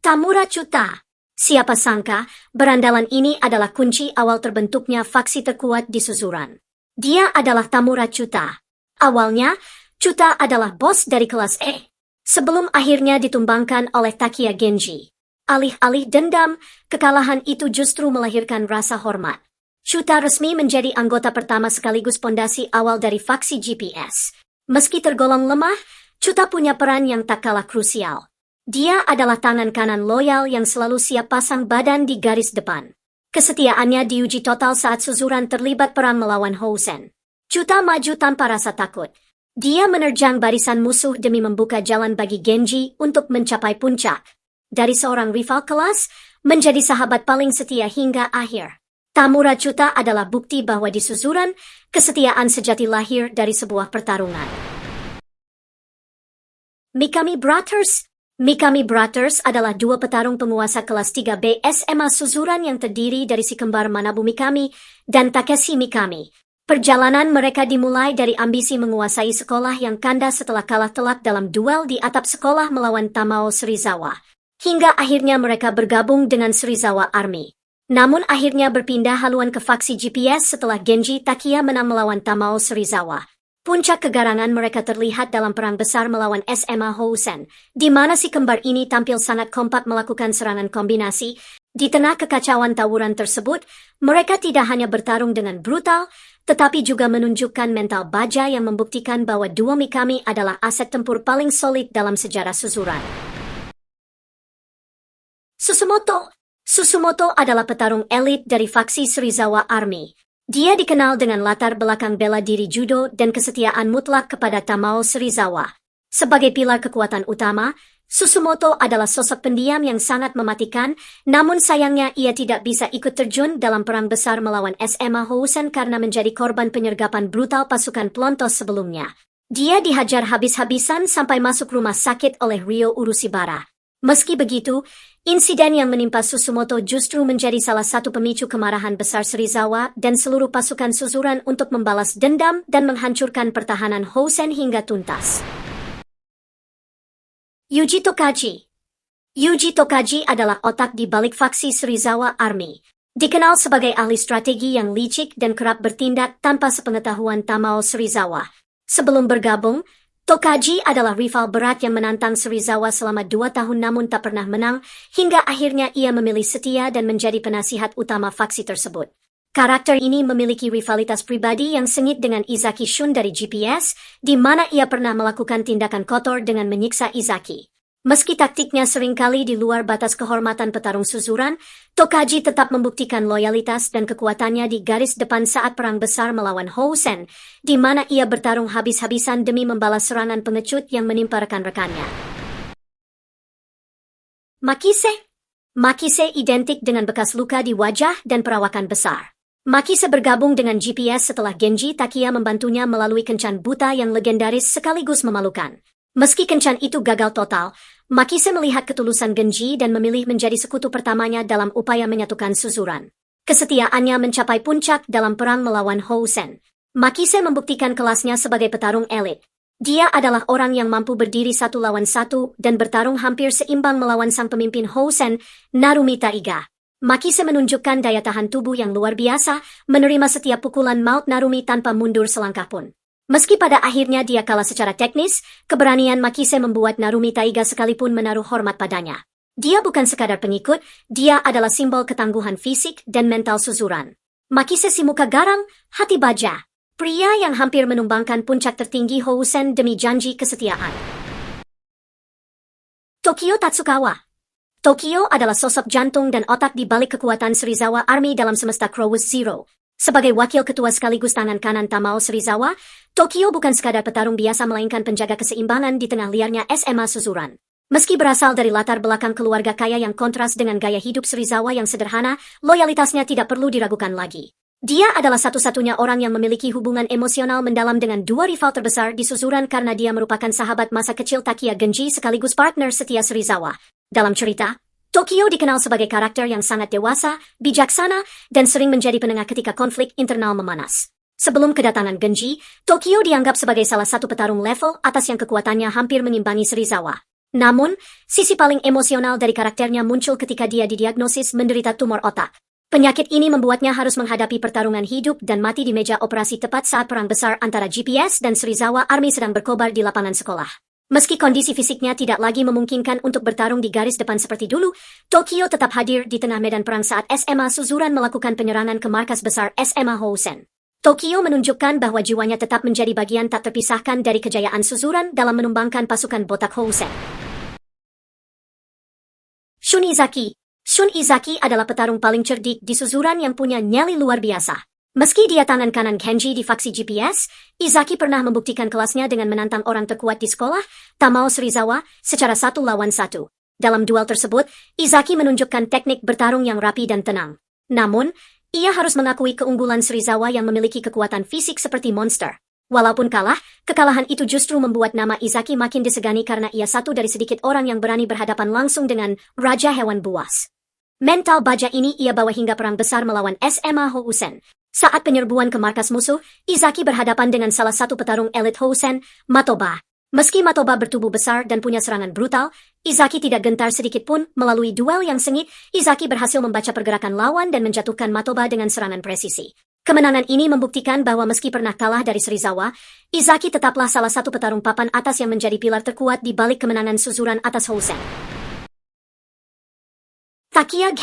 Tamura Chuta. Siapa sangka, berandalan ini adalah kunci awal terbentuknya faksi terkuat di Suzuran. Dia adalah Tamura Chuta. Awalnya, Chuta adalah bos dari kelas E. Sebelum akhirnya ditumbangkan oleh Takia Genji. Alih-alih dendam, kekalahan itu justru melahirkan rasa hormat. Chuta resmi menjadi anggota pertama sekaligus pondasi awal dari faksi GPS. Meski tergolong lemah, Chuta punya peran yang tak kalah krusial. Dia adalah tangan kanan loyal yang selalu siap pasang badan di garis depan. Kesetiaannya diuji total saat Suzuran terlibat perang melawan Housen. Chuta maju tanpa rasa takut. Dia menerjang barisan musuh demi membuka jalan bagi Genji untuk mencapai puncak. Dari seorang rival kelas, menjadi sahabat paling setia hingga akhir. Tamura Chuta adalah bukti bahwa di Suzuran, kesetiaan sejati lahir dari sebuah pertarungan. Mikami Brothers adalah dua petarung penguasa kelas 3B SMA Suzuran yang terdiri dari si kembar Manabu Mikami dan Takeshi Mikami. Perjalanan mereka dimulai dari ambisi menguasai sekolah yang kandas setelah kalah telak dalam duel di atap sekolah melawan Tamao Serizawa. Hingga akhirnya mereka bergabung dengan Serizawa Army. Namun akhirnya berpindah haluan ke faksi GPS setelah Genji Takia menang melawan Tamao Serizawa. Puncak kegarangan mereka terlihat dalam perang besar melawan SMA Housen, di mana si kembar ini tampil sangat kompak melakukan serangan kombinasi. Di tengah kekacauan tawuran tersebut, mereka tidak hanya bertarung dengan brutal, tetapi juga menunjukkan mental baja yang membuktikan bahwa duo Mikami adalah aset tempur paling solid dalam sejarah Suzuran. Susumoto adalah petarung elit dari faksi Serizawa Army. Dia dikenal dengan latar belakang bela diri judo dan kesetiaan mutlak kepada Tamao Serizawa. Sebagai pilar kekuatan utama, Susumoto adalah sosok pendiam yang sangat mematikan, namun sayangnya ia tidak bisa ikut terjun dalam perang besar melawan SMA Housen karena menjadi korban penyergapan brutal pasukan Plontos sebelumnya. Dia dihajar habis-habisan sampai masuk rumah sakit oleh Ryo Urushibara. Meski begitu, insiden yang menimpa Susumoto justru menjadi salah satu pemicu kemarahan besar Serizawa dan seluruh pasukan Suzuran untuk membalas dendam dan menghancurkan pertahanan Housen hingga tuntas. Yuji Tokaji adalah otak di balik faksi Serizawa Army. Dikenal sebagai ahli strategi yang licik dan kerap bertindak tanpa sepengetahuan Tamao Serizawa. Sebelum bergabung, Tokaji adalah rival berat yang menantang Serizawa selama 2 tahun namun tak pernah menang, hingga akhirnya ia memilih setia dan menjadi penasihat utama faksi tersebut. Karakter ini memiliki rivalitas pribadi yang sengit dengan Izaki Shun dari GPS, di mana ia pernah melakukan tindakan kotor dengan menyiksa Izaki. Meski taktiknya seringkali di luar batas kehormatan petarung Suzuran, Tokaji tetap membuktikan loyalitas dan kekuatannya di garis depan saat perang besar melawan Housen, di mana ia bertarung habis-habisan demi membalas serangan pengecut yang menimpa rekan-rekannya. Makise identik dengan bekas luka di wajah dan perawakan besar. Makise bergabung dengan GPS setelah Genji Takia membantunya melalui kencan buta yang legendaris sekaligus memalukan. Meski kencan itu gagal total, Makise melihat ketulusan Genji dan memilih menjadi sekutu pertamanya dalam upaya menyatukan Suzuran. Kesetiaannya mencapai puncak dalam perang melawan Housen. Makise membuktikan kelasnya sebagai petarung elit. Dia adalah orang yang mampu berdiri 1 lawan 1 dan bertarung hampir seimbang melawan sang pemimpin Housen, Narumi Taiga. Makise menunjukkan daya tahan tubuh yang luar biasa, menerima setiap pukulan maut Narumi tanpa mundur selangkah pun. Meski pada akhirnya dia kalah secara teknis, keberanian Makise membuat Narumi Taiga sekalipun menaruh hormat padanya. Dia bukan sekadar pengikut, dia adalah simbol ketangguhan fisik dan mental Suzuran. Makise si muka garang, hati baja. Pria yang hampir menumbangkan puncak tertinggi Housen demi janji kesetiaan. Tokyo Tatsukawa. Tokyo adalah sosok jantung dan otak di balik kekuatan Serizawa Army dalam semesta Crowus Zero. Sebagai wakil ketua sekaligus tangan kanan Tamao Serizawa, Tokyo bukan sekadar petarung biasa melainkan penjaga keseimbangan di tengah liarnya SMA Suzuran. Meski berasal dari latar belakang keluarga kaya yang kontras dengan gaya hidup Serizawa yang sederhana, loyalitasnya tidak perlu diragukan lagi. Dia adalah satu-satunya orang yang memiliki hubungan emosional mendalam dengan dua rival terbesar di Suzuran karena dia merupakan sahabat masa kecil Takia Genji sekaligus partner setia Serizawa. Dalam cerita, Tokyo dikenal sebagai karakter yang sangat dewasa, bijaksana, dan sering menjadi penengah ketika konflik internal memanas. Sebelum kedatangan Genji, Tokyo dianggap sebagai salah satu petarung level atas yang kekuatannya hampir mengimbangi Serizawa. Namun, sisi paling emosional dari karakternya muncul ketika dia didiagnosis menderita tumor otak. Penyakit ini membuatnya harus menghadapi pertarungan hidup dan mati di meja operasi tepat saat perang besar antara GPS dan Serizawa Army sedang berkobar di lapangan sekolah. Meski kondisi fisiknya tidak lagi memungkinkan untuk bertarung di garis depan seperti dulu, Tokyo tetap hadir di tengah medan perang saat SMA Suzuran melakukan penyerangan ke markas besar SMA Hosen. Tokyo menunjukkan bahwa jiwanya tetap menjadi bagian tak terpisahkan dari kejayaan Suzuran dalam menumbangkan pasukan botak Hosen. Shun Izaki adalah petarung paling cerdik di Suzuran yang punya nyali luar biasa. Meski dia tangan kanan Genji di faksi GPS, Izaki pernah membuktikan kelasnya dengan menantang orang terkuat di sekolah, Tamao Serizawa, secara 1 lawan 1. Dalam duel tersebut, Izaki menunjukkan teknik bertarung yang rapi dan tenang. Namun, ia harus mengakui keunggulan Serizawa yang memiliki kekuatan fisik seperti monster. Walaupun kalah, kekalahan itu justru membuat nama Izaki makin disegani karena ia satu dari sedikit orang yang berani berhadapan langsung dengan Raja Hewan Buas. Mental baja ini ia bawa hingga perang besar melawan SMA Hosen. Saat penyerbuan ke markas musuh, Izaki berhadapan dengan salah satu petarung elit Hosen, Matoba. Meski Matoba bertubuh besar dan punya serangan brutal, Izaki tidak gentar sedikit pun. Melalui duel yang sengit, Izaki berhasil membaca pergerakan lawan dan menjatuhkan Matoba dengan serangan presisi. Kemenangan ini membuktikan bahwa meski pernah kalah dari Serizawa, Izaki tetaplah salah satu petarung papan atas yang menjadi pilar terkuat di balik kemenangan Suzuran atas Hosen. Takiya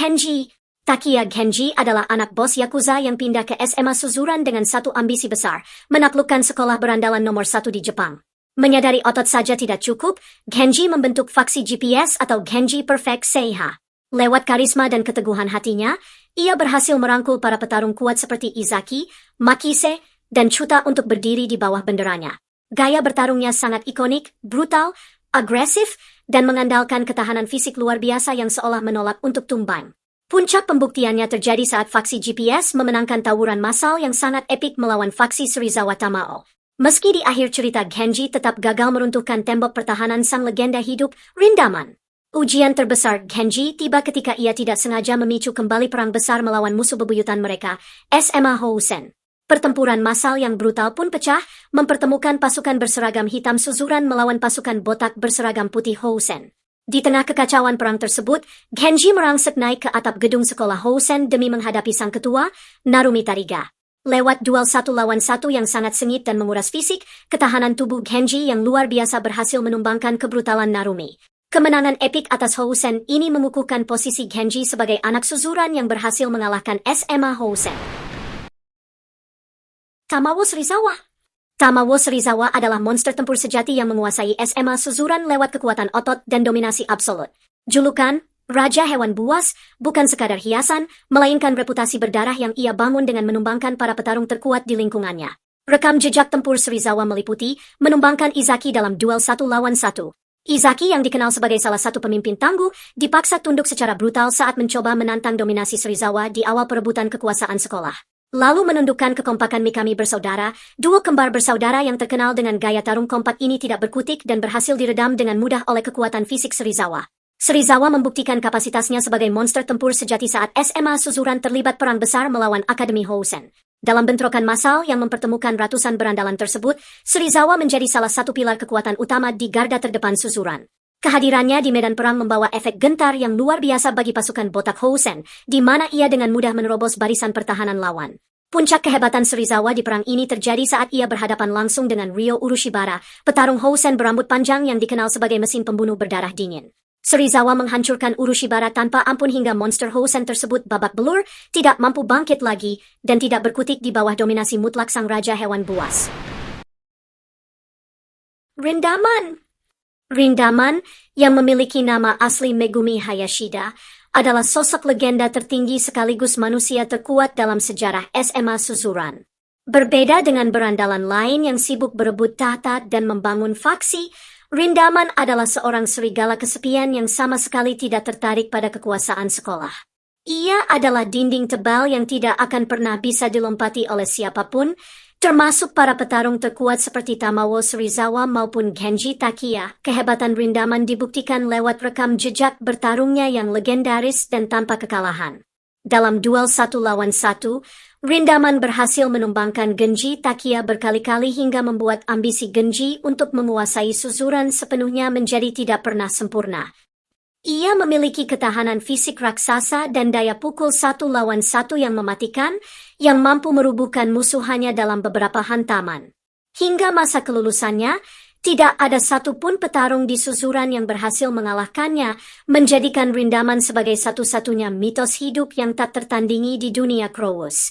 Genji adalah anak bos Yakuza yang pindah ke SMA Suzuran dengan satu ambisi besar, menaklukkan sekolah berandalan nomor 1 di Jepang. Menyadari otot saja tidak cukup, Genji membentuk faksi GPS atau Genji Perfect Seiha. Lewat karisma dan keteguhan hatinya, ia berhasil merangkul para petarung kuat seperti Izaki, Makise, dan Chuta untuk berdiri di bawah benderanya. Gaya bertarungnya sangat ikonik, brutal, agresif, dan mengandalkan ketahanan fisik luar biasa yang seolah menolak untuk tumbang. Puncak pembuktiannya terjadi saat faksi GPS memenangkan tawuran massal yang sangat epik melawan faksi Serizawa Tamao. Meski di akhir cerita Genji tetap gagal meruntuhkan tembok pertahanan sang legenda hidup, Rindaman. Ujian terbesar Genji tiba ketika ia tidak sengaja memicu kembali perang besar melawan musuh bebuyutan mereka, SMA Hosen. Pertempuran massal yang brutal pun pecah, mempertemukan pasukan berseragam hitam Suzuran melawan pasukan botak berseragam putih Hosen. Di tengah kekacauan perang tersebut, Genji merangsek naik ke atap gedung sekolah Hosen demi menghadapi sang ketua, Narumi Tariga. Lewat duel 1 lawan 1 yang sangat sengit dan menguras fisik, ketahanan tubuh Genji yang luar biasa berhasil menumbangkan kebrutalan Narumi. Kemenangan epik atas Hosen ini mengukuhkan posisi Genji sebagai anak Suzuran yang berhasil mengalahkan SMA Hosen. Tamao Serizawa adalah monster tempur sejati yang menguasai SMA Suzuran lewat kekuatan otot dan dominasi absolut. Julukan, Raja Hewan Buas, bukan sekadar hiasan, melainkan reputasi berdarah yang ia bangun dengan menumbangkan para petarung terkuat di lingkungannya. Rekam jejak tempur Serizawa meliputi, menumbangkan Izaki dalam duel 1 lawan 1. Izaki yang dikenal sebagai salah satu pemimpin tangguh, dipaksa tunduk secara brutal saat mencoba menantang dominasi Serizawa di awal perebutan kekuasaan sekolah. Lalu menundukkan kekompakan Mikami bersaudara, duo kembar bersaudara yang terkenal dengan gaya tarung kompak ini tidak berkutik dan berhasil diredam dengan mudah oleh kekuatan fisik Serizawa. Serizawa membuktikan kapasitasnya sebagai monster tempur sejati saat SMA Suzuran terlibat perang besar melawan Akademi Hosen. Dalam bentrokan massal yang mempertemukan ratusan berandalan tersebut, Serizawa menjadi salah satu pilar kekuatan utama di garda terdepan Suzuran. Kehadirannya di medan perang membawa efek gentar yang luar biasa bagi pasukan botak Hosen, di mana ia dengan mudah menerobos barisan pertahanan lawan. Puncak kehebatan Serizawa di perang ini terjadi saat ia berhadapan langsung dengan Ryo Urushibara, petarung Hosen berambut panjang yang dikenal sebagai mesin pembunuh berdarah dingin. Serizawa menghancurkan Urushibara tanpa ampun hingga monster Hosen tersebut babak belur, tidak mampu bangkit lagi, dan tidak berkutik di bawah dominasi mutlak sang Raja Hewan Buas. Rindaman, yang memiliki nama asli Megumi Hayashida, adalah sosok legenda tertinggi sekaligus manusia terkuat dalam sejarah SMA Suzuran. Berbeda dengan berandalan lain yang sibuk berebut tahta dan membangun faksi, Rindaman adalah seorang serigala kesepian yang sama sekali tidak tertarik pada kekuasaan sekolah. Ia adalah dinding tebal yang tidak akan pernah bisa dilompati oleh siapapun, termasuk para petarung terkuat seperti Tamao Serizawa maupun Genji Takiya. Kehebatan Rindaman dibuktikan lewat rekam jejak bertarungnya yang legendaris dan tanpa kekalahan. Dalam duel 1 lawan 1, Rindaman berhasil menumbangkan Genji Takia berkali-kali hingga membuat ambisi Genji untuk menguasai Suzuran sepenuhnya menjadi tidak pernah sempurna. Ia memiliki ketahanan fisik raksasa dan daya pukul 1 lawan 1 yang mematikan, yang mampu merubuhkan musuh hanya dalam beberapa hantaman. Hingga masa kelulusannya, tidak ada satupun petarung di Suzuran yang berhasil mengalahkannya, menjadikan Rindaman sebagai satu-satunya mitos hidup yang tak tertandingi di dunia Crowus.